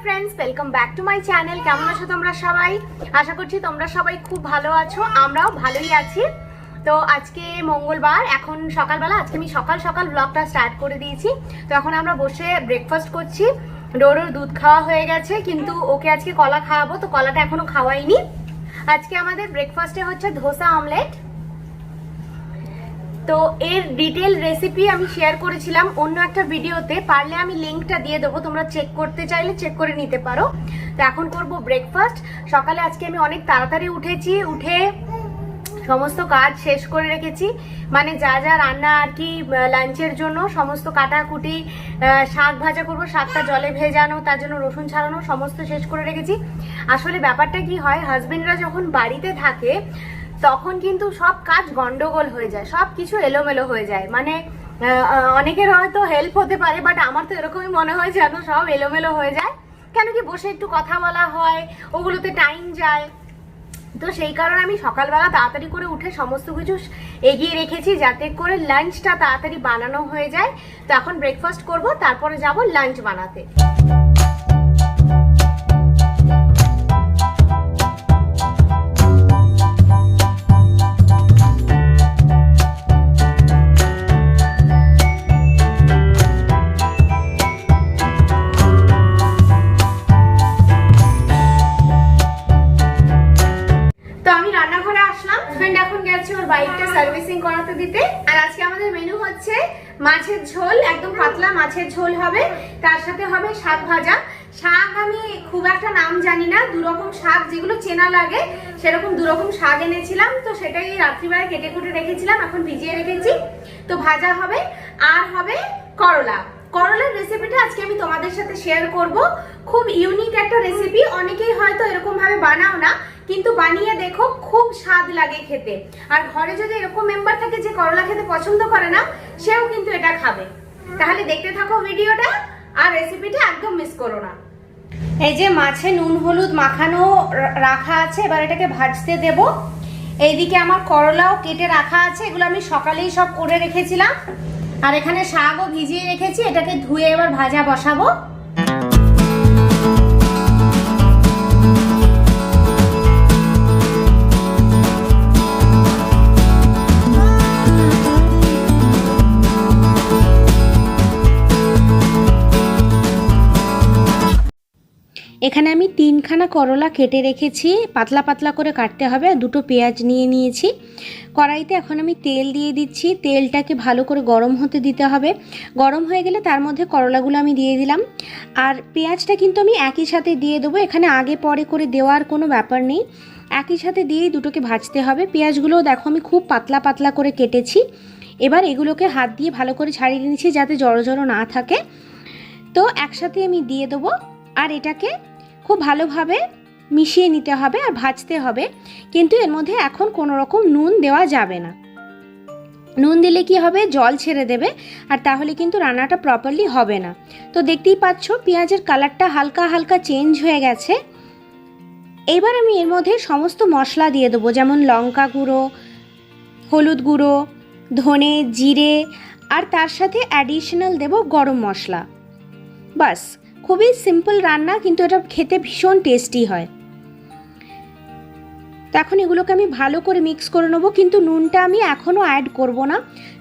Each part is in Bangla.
Friends welcome back to my channel. কেমন আছো তোমরা সবাই? আশা করছি তোমরা সবাই খুব ভালো আছো, আমরাও ভালোই আছি। তো আজকে মঙ্গলবার, এখন সকালবেলা, আজকে আমি সকাল সকাল ব্লগটা স্টার্ট করে দিয়েছি। তো এখন আমরা বসে ব্রেকফাস্ট করছি। ডোরোর দুধ খাওয়া হয়ে গেছে, কিন্তু ওকে আজকে কলা খাওয়াবো, তো কলাটা এখনো খাওয়াইনি। আজকে আমাদের ব্রেকফাস্টে হচ্ছে ধোসা অমলেট। তো এর ডিটেল রেসিপি আমি শেয়ার করেছিলাম অন্য একটা ভিডিওতে, পারলে আমি লিঙ্কটা দিয়ে দেবো, তোমরা চেক করতে চাইলে চেক করে নিতে পারো। তো এখন করব ব্রেকফাস্ট। সকালে আজকে আমি অনেক তাড়াতাড়ি উঠেছি, উঠে সমস্ত কাজ শেষ করে রেখেছি, মানে যা যা রান্না আর কি লাঞ্চের জন্য সমস্ত কাটাকুটি, শাক ভাজা করবো, শাকটা জলে ভেজানো, তার জন্য রসুন ছাড়ানো, সমস্ত শেষ করে রেখেছি। আসলে ব্যাপারটা কি হয়, হাজবেন্ডরা যখন বাড়িতে থাকে তখন কিন্তু সব কাজ গন্ডগোল হয়ে যায়, সব কিছু এলোমেলো হয়ে যায়। মানে অনেকের হয়তো হেল্প হতে পারে, বাট আমার তো এরকমই মনে হয় যেন সব এলোমেলো হয়ে যায়। কেন কি বসে একটু কথা বলা হয়, ওগুলোতে টাইম যায়। তো সেই কারণে আমি সকালবেলা তাড়াতাড়ি করে উঠে সমস্ত কিছু এগিয়ে রেখেছি, যাতে করে লাঞ্চটা তাড়াতাড়ি বানানো হয়ে যায়। তো এখন ব্রেকফাস্ট করব, তারপরে যাব লাঞ্চ বানাতে। বাইকটা সার্ভিসিং করাতে দিতে। আর আজকে আমাদের মেনু হচ্ছে মাছের ঝোল, একদম পাতলা মাছের ঝোল হবে, তার সাথে হবে শাক ভাজা। শাক আমি খুব একটা নাম জানি না, দুরকম শাক যেগুলো চেনা লাগে সেরকম দুরকম শাক এনেছিলাম, তো সেটাই রাত্রিবেলায় কেটে কুটে রেখেছিলাম, এখন ভিজিয়ে রেখেছি। তো ভাজা হবে, আর হবে করলা। করলার রেসিপিটা আজকে আমি তোমাদের সাথে শেয়ার করব। খুব ইউনিক একটা রেসিপি, অনেকেই হয়তো এরকম ভাবে বানাও না, কিন্তু বানিয়ে দেখো, খুব স্বাদ লাগে খেতে। আর ঘরে যদি এরকম মেম্বার থাকে যে করলা খেতে পছন্দ করে না, সেও কিন্তু এটা খাবে। তাহলে দেখতে থাকো ভিডিওটা, আর রেসিপিটা একদম মিস করো না। এই যে মাছে নুন হলুদ মাখানো রাখা আছে, এবার এটাকে ভাজতে দেব। এইদিকে আমার করলাও কেটে রাখা আছে, এগুলো আমি সকালেই সব করে রেখেছিলাম। আর এখানে শাকও ভিজিয়ে রেখেছি, এটাকে ধুয়ে এবার ভাজা বসাবো। এখানে আমি 3খানা করলা কেটে রেখেছি, পাতলা পাতলা করে কাটতে হবে। আর 2টো পেঁয়াজ নিয়ে নিয়েছি। কড়াইতে এখন আমি তেল দিয়ে দিচ্ছি, তেলটাকে ভালো করে গরম হতে দিতে হবে। গরম হয়ে গেলে তার মধ্যে করলাগুলো আমি দিয়ে দিলাম। আর পেঁয়াজটা কিন্তু আমি একই সাথে দিয়ে দেবো, এখানে আগে পরে করে দেওয়ার কোনো ব্যাপার নেই, একই সাথে দিয়েই দুটোকে ভাজতে হবে। পেঁয়াজগুলোও দেখো আমি খুব পাতলা পাতলা করে কেটেছি। এবার এগুলোকে হাত দিয়ে ভালো করে ছাড়িয়ে নিচ্ছি, যাতে জড়ো জড়ো না থাকে। তো একসাথে আমি দিয়ে দেবো, আর এটাকে খুব ভালোভাবে মিশিয়ে নিতে হবে আর ভাজতে হবে। কিন্তু এর মধ্যে এখন কোনো রকম নুন দেওয়া যাবে না, নুন দিলে কি হবে, জল ছেড়ে দেবে, আর তাহলে কিন্তু রান্নাটা প্রপারলি হবে না। তো দেখতেই পাচ্ছ পেঁয়াজের কালারটা হালকা হালকা চেঞ্জ হয়ে গেছে। এবার আমি এর মধ্যে সমস্ত মশলা দিয়ে দেবো, যেমন লঙ্কা গুঁড়ো, হলুদ গুঁড়ো, ধনে, জিরে, আর তার সাথে অ্যাডিশনাল দেব গরম মশলা। বাস, খুবই সিম্পল রান্না, কিন্তু এটা খেতে ভীষণ টেস্টি হয়। তো এখন এগুলোকে আমি ভালো করে মিক্স করে নেবো, কিন্তু নুনটা আমি এখনও অ্যাড করব না,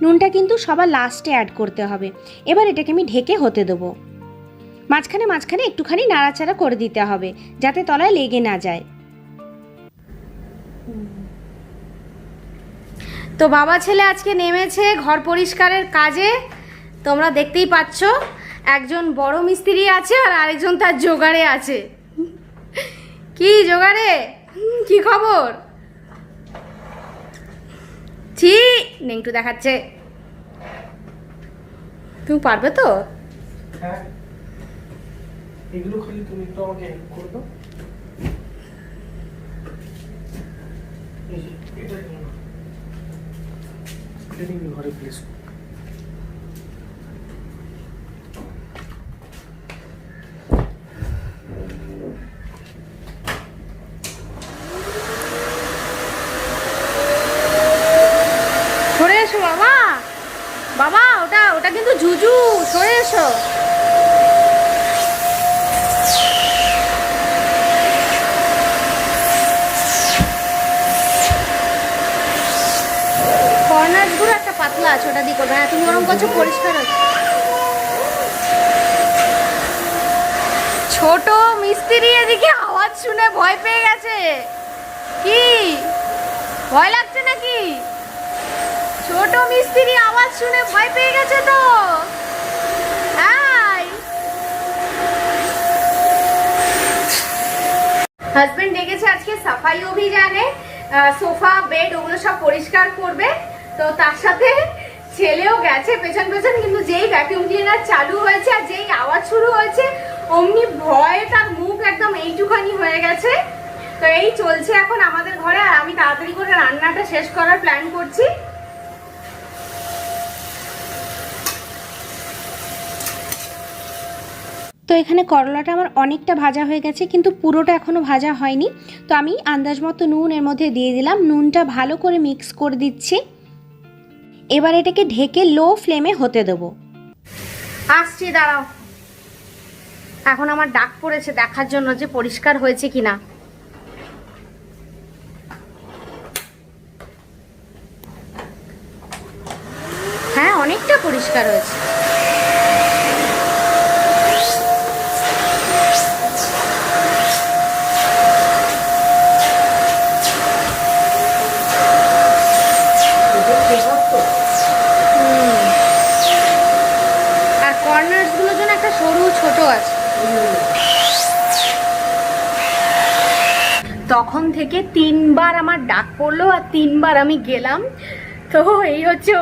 নুনটা কিন্তু সবার লাস্টে অ্যাড করতে হবে। এবার এটাকে আমি ঢেকে হতে দেবো। মাঝখানে মাঝখানে একটুখানি নাড়াচাড়া করে দিতে হবে, যাতে তলায় লেগে না যায়। তো বাবা ছেলে আজকে নেমেছে ঘর পরিষ্কারের কাজে, তোমরা দেখতেই পাচ্ছ। একজন বড় মিস্ত্রি আছে, আর আরেকজন তার জোগাড়ে আছে। কি জোগাড়ে, কি খবর? ছি, নেংটু দেখাচ্ছে। তুমি পারবে তো? হ্যাঁ, এগুলো খালি তুমি একটু আমাকে হেল্প করে দাও। এটা ঘরে প্লিজ। বাবা, ওটা কিন্তু জুজু, সরে এসো। গাছ, ওটা দিয়ে করবে। হ্যাঁ তুমি ওরকম করছো, পরিষ্কার হচ্ছে। ছোট মিস্ত্রি এদিকে আওয়াজ শুনে ভয় পেয়ে গেছে। কি ভয় লাগছে নাকি? ছোট মিস্ত্রি আওয়াজ শুনে ভয় পেয়ে গেছে তো। হাজবেন্ড ডেকেছে আজকে সাফাই অভিযানে, সোফা বেড ওগুলো সব পরিষ্কার করবে। তো তার সাথে ছেলেও গেছে পেছন পেছন, কিন্তু যেই ভ্যাকিউম ক্লিনার চালু হয়েছে আর যেই আওয়াজ শুরু হয়েছে অমনি ভয়ে তার মুখ একদম এইটুখানি হয়ে গেছে। তো এই চলছে এখন আমাদের ঘরে, আর আমি তাড়াতাড়ি করে রান্নাটা শেষ করার প্ল্যান করছি। তো এখানে করলাটা আমার অনেকটা ভাজা হয়ে গেছে, কিন্তু পুরোটা এখনও ভাজা হয়নি। তো আমি আন্দাজ মতো নুন এর মধ্যে দিয়ে দিলাম, নুনটা ভালো করে মিক্স করে দিচ্ছি। এবার এটাকে ঢেকে লো ফ্লেমে হতে দেবো। আসছি, দাঁড়াও। এখন আমার ডাক পড়েছে দেখার জন্য যে পরিষ্কার হয়েছে কিনা। হ্যাঁ অনেকটা পরিষ্কার হয়েছে। আর কর্নার্স গুলোর জন্য একটা সরু ছোট আছে। তখন থেকে 3বার আমার ডাক পড়লো আর 3বার আমি গেলাম। তো এই হচ্ছে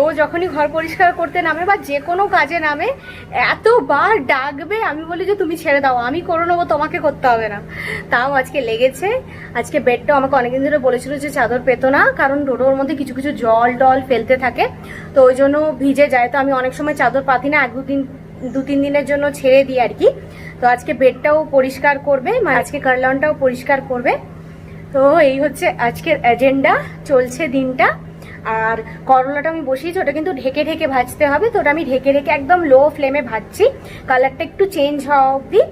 ও যখনই ঘর পরিষ্কার করতে নামে বা যে কোনো কাজে নামে এতবার ডাকবে, আমি বলি যে তুমি ছেড়ে দাও, আমি করে নেবো, তোমাকে করতে হবে না। তাও আজকে লেগেছে। আজকে বেডটাও আমাকে অনেকদিন ধরে বলেছিল যে চাদর পেতো না, কারণ ডোডোর মধ্যে কিছু কিছু জল টল ফেলতে থাকে, তো ওই জন্য ভিজে যায়। তো আমি অনেক সময় চাদর পাতি না, 2-3 দিনের জন্য ছেড়ে দিই আর কি। তো আজকে বেডটাও পরিষ্কার করবে, আজকে কারলানটাও পরিষ্কার করবে। তো এই হচ্ছে আজকের এজেন্ডা, চলছে দিনটা। আর করলাটা আমি বসিয়েছি, ওটা কিন্তু ঢেকে ঢেকে ভাজতে হবে। তো ওটা আমি ঢেকে ঢেকে একদম লো ফ্লেমে ভাজছি, কালারটা একটু চেঞ্জ হওয়া অবধি।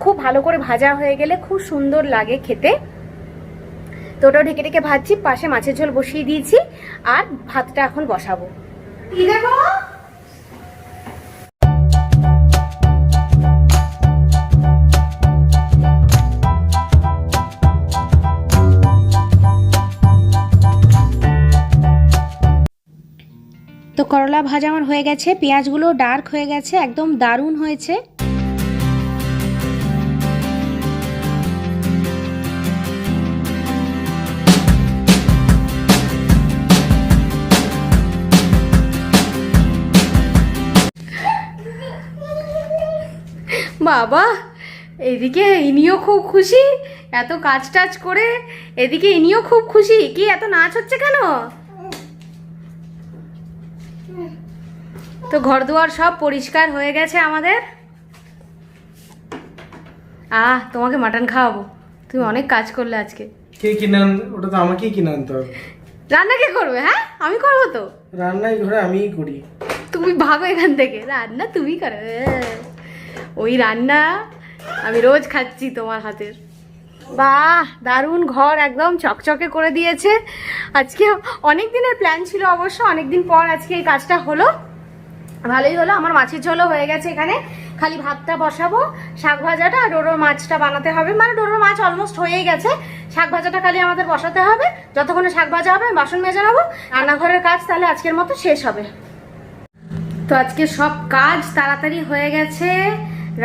খুব ভালো করে ভাজা হয়ে গেলে খুব সুন্দর লাগে খেতে। তো ওটাও ঢেকে ঢেকে ভাজছি। পাশে মাছের ঝোল বসিয়ে দিয়েছি, আর ভাতটা এখন বসাবো। কি দেবো? তো করলা ভাজা আমার হয়ে গেছে, পেঁয়াজগুলো ডার্ক হয়ে গেছে, একদম দারুণ হয়েছে। বাবা এদিকে ইনিও খুব খুশি, এত কাজ টাজ করে এদিকে ইনিও খুব খুশি। কি এত নাচ হচ্ছে কেন? তো ঘরদুয়ার সব পরিষ্কার হয়ে গেছে আমাদের। তোমাকে মাটন খাওয়াবো, তুমি অনেক কাজ করলে আজকে। কে কিনে ওটা তো আমাকেই কিনে আনতে হবে। রান্না কে করবে? হ্যাঁ আমি করবো তো। রান্না এই ঘরে আমিই করি। তুমি ভাগো এখান থেকে, রান্না তুমি করো। ওই রান্না আমি রোজ খাচ্ছি তোমার হাতের। বাহ দারুণ, ঘর একদম চকচকে করে দিয়েছে। আজকে অনেক দিনের প্ল্যান ছিল অবশ্য, অনেকদিন পর আজকে এই কাজটা হলো, ভালোই হলো। আমার মাছের ঝোলও হয়ে গেছে, এখানে খালি ভাতটা বসাবো, শাক ভাজাটা আর ডোরোর মাছটা বানাতে হবে। মানে ডোরোর মাছ অলমোস্ট হয়েই গেছে, শাক ভাজাটা খালি আমাদের বসাতে হবে। যতক্ষণে শাক ভাজা হবে বাসন মেজে নেবো, রান্নাঘরের কাজ তাহলে আজকের মতো শেষ হবে। তো আজকে সব কাজ তাড়াতাড়ি হয়ে গেছে,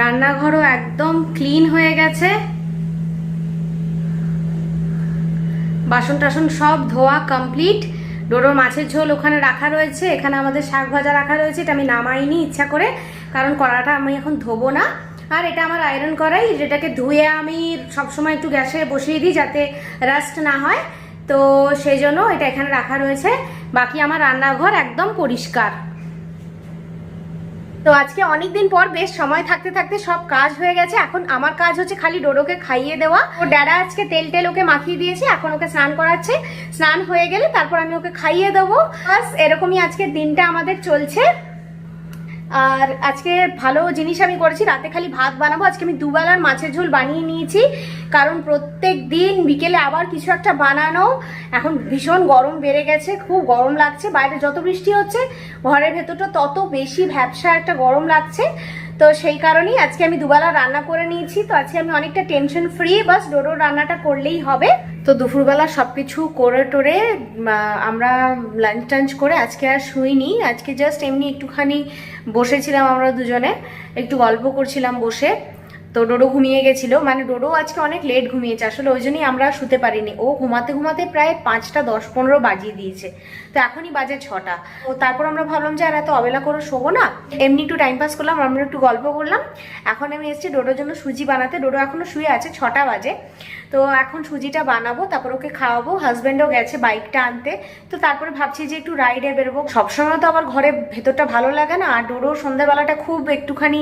রান্নাঘরও একদম ক্লিন হয়ে গেছে, বাসন টাসন সব ধোয়া কমপ্লিট। ডোরোর মাছের ঝোল ওখানে রাখা রয়েছে, এখানে আমাদের শাক ভাজা রাখা রয়েছে। এটা আমি নামাইনি ইচ্ছা করে, কারণ কড়াটা আমি এখন ধোবো না। আর এটা আমার আয়রন করাই, যেটাকে ধুয়ে আমি সবসময় একটু গ্যাসে বসিয়ে দিই যাতে রাস্ট না হয়। তো সেই জন্য এটা এখানে রাখা রয়েছে। বাকি আমার রান্নাঘর একদম পরিষ্কার। তো আজকে অনেকদিন পর বেশ সময় থাকতে থাকতে সব কাজ হয়ে গেছে। এখন আমার কাজ হচ্ছে খালি ডোডোকে খাইয়ে দেওয়া। ও ড্যাডা আজকে তেল ওকে মাখিয়ে দিয়েছে, এখন ওকে স্নান করাচ্ছে। স্নান হয়ে গেলে তারপর আমি ওকে খাইয়ে দেবো। বাস এরকমই আজকের দিনটা আমাদের চলছে। আর আজকে ভালো জিনিস আমি করেছি, রাতে খালি ভাত বানাবো। আজকে আমি দুবেলার মাছের ঝোল বানিয়ে নিয়েছি, কারণ প্রত্যেক দিন বিকেলে আবার কিছু একটা বানানো। এখন ভীষণ গরম বেড়ে গেছে, খুব গরম লাগছে। বাইরে যত বৃষ্টি হচ্ছে ঘরের ভেতরটা তত বেশি ভ্যাপসা একটা গরম লাগছে। তো সেই কারণেই আজকে আমি দুবেলা রান্না করে নিয়েছি। তো আজকে আমি অনেকটা টেনশন ফ্রি, বাস ডোডোর রান্নাটা করলেই হবে। তো দুপুরবেলা সব কিছু করে টোরে আমরা লাঞ্চ টাঞ্চ করে আজকে আর শুইনি। আজকে জাস্ট এমনি একটুখানি বসেছিলাম, আমরা দুজনে একটু গল্প করছিলাম বসে। তো ডোডো ঘুমিয়ে গেছিলো, মানে ডোডো আজকে অনেক লেট ঘুমিয়েছে আসলে, ওই জন্যই আমরা শুতে পারিনি। ও ঘুমাতে ঘুমাতে প্রায় 5টা 10-15 বাজিয়ে দিয়েছে। তো এখনই বাজে 6টা। তো তারপর আমরা ভাবলাম যে আর এত অবেলা করে শোবো না, এমনি একটু টাইম পাস করলাম, আমরা একটু গল্প করলাম। এখন আমি এসেছি ডোডোর জন্য সুজি বানাতে। ডোডো এখনো শুয়ে আছে, 6টা বাজে। তো এখন সুজিটা বানাবো, তারপর ওকে খাওয়াবো। হাজব্যান্ডও গেছে বাইকটা আনতে। তো তারপরে ভাবছি যে একটু রাইডে বেরোবো। সবসময় তো আবার ঘরে ভেতরটা ভালো লাগে না, আর ডোডো সন্ধ্যাবেলাটা খুব একটুখানি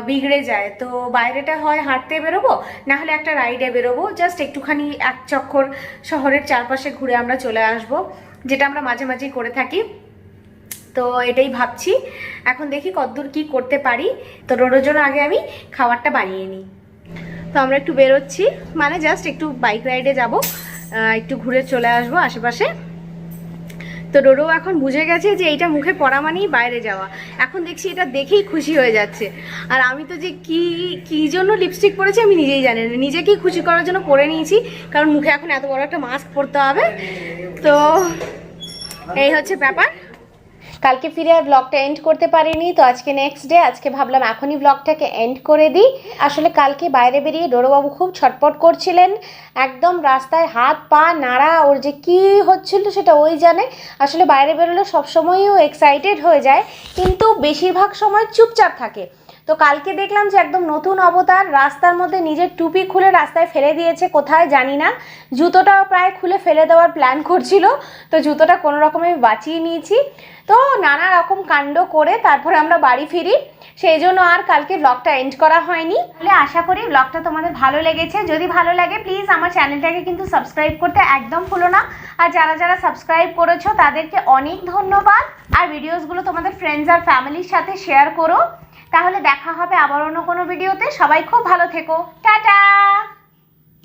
বিগড়ে যায়। তো বাইরেটা হয় হাঁটতে বেরোবো, না হলে একটা রাইডে বেরোবো, জাস্ট একটুখানি এক চক্কর শহরের চারপাশে ঘুরে আমরা চলে আসবো, যেটা আমরা মাঝে মাঝেই করে থাকি। তো এটাই ভাবছি, এখন দেখি কতদূর কি করতে পারি। তো ডোডোর জন্য আগে আমি খাবারটা বানিয়ে নিই। তো আমরা একটু বেরোচ্ছি, মানে জাস্ট একটু বাইক রাইডে যাব, একটু ঘুরে চলে আসবো আশেপাশে। তো ডোডো এখন বুঝে গেছে যে এইটা মুখে পড়া মানেই বাইরে যাওয়া। এখন দেখছি এটা দেখেই খুশি হয়ে যাচ্ছে। আর আমি তো যে কি জন্য লিপস্টিক পরেছি আমি নিজেই জানি না, নিজেকেই খুশি করার জন্য পরে নিয়েছি, কারণ মুখে এখন এত বড় একটা মাস্ক পরতে হবে। তো এই হচ্ছে ব্যাপার। কালকে ফিরে আর ব্লগটা এন্ড করতে পারিনি, তো আজকে নেক্সট ডে। আজকে ভাবলাম এখনই ব্লগটাকে এন্ড করে দিই। আসলে কালকে বাইরে বেরিয়ে ডোডোবাবু খুব ছটপট করছিলেন, একদম রাস্তায় হাত পা নাড়া, ওর যে কি হচ্ছিল সেটা ওই জানে। আসলে বাইরে বেরোলে সবসময়ই ও এক্সাইটেড হয়ে যায়, কিন্তু বেশিরভাগ সময় চুপচাপ থাকে। তো কালকে দেখলাম যে একদম নতুন অবতার, রাস্তার মধ্যে নিজের টুপি খুলে রাস্তায় ফেলে দিয়েছে, কোথায় জানি না। জুতোটাও প্রায় খুলে ফেলে দেওয়ার প্ল্যান করছিল, তো জুতোটা কোনো রকমে বাঁচিয়ে নিয়েছি। তো নানা রকম কাণ্ড করে তারপরে আমরা বাড়ি ফিরি, সেই জন্য আর কালকে ব্লগটা এন্ড করা হয়নি। তাহলে আশা করি ব্লগটা তোমাদের ভালো লেগেছে। যদি ভালো লাগে প্লিজ আমার চ্যানেলটাকে কিন্তু সাবস্ক্রাইব করতে একদম ভুলো না। আর যারা যারা সাবস্ক্রাইব করেছো তাদেরকে অনেক ধন্যবাদ। আর ভিডিওসগুলো তোমাদের ফ্রেন্ডস আর ফ্যামিলির সাথে শেয়ার করো। তাহলে দেখা হবে আবার অন্য কোনো ভিডিওতে। সবাই খুব ভালো থেকো, টাটা।